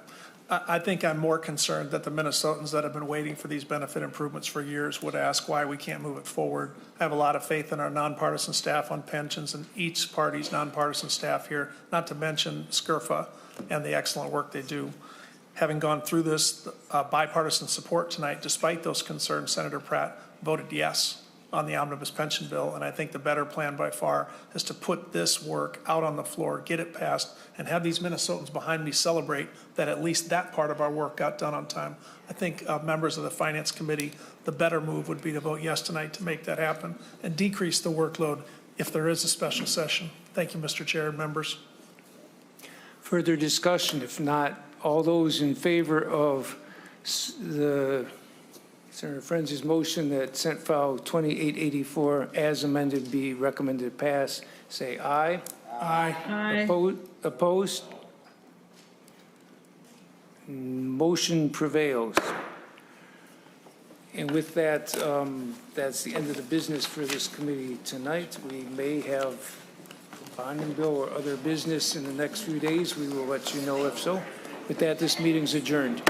I think I'm more concerned that the Minnesotans that have been waiting for these benefit improvements for years would ask why we can't move it forward. I have a lot of faith in our nonpartisan staff on pensions and each party's nonpartisan staff here, not to mention SCRFA and the excellent work they do. Having gone through this bipartisan support tonight, despite those concerns, Senator Pratt, voted yes on the omnibus pension bill, and I think the better plan by far is to put this work out on the floor, get it passed, and have these Minnesotans behind me celebrate that at least that part of our work got done on time. I think members of the Finance Committee, the better move would be to vote yes tonight to make that happen and decrease the workload if there is a special session. Thank you, Mr. Chair and members. Further discussion? If not, all those in favor of the Senator Frenz's motion that Senate File 2884 as amended be recommended to pass, say aye. Aye. Opposed? Motion prevails. And with that, that's the end of the business for this committee tonight. We may have bonding bill or other business in the next few days. We will let you know if so. With that, this meeting's adjourned.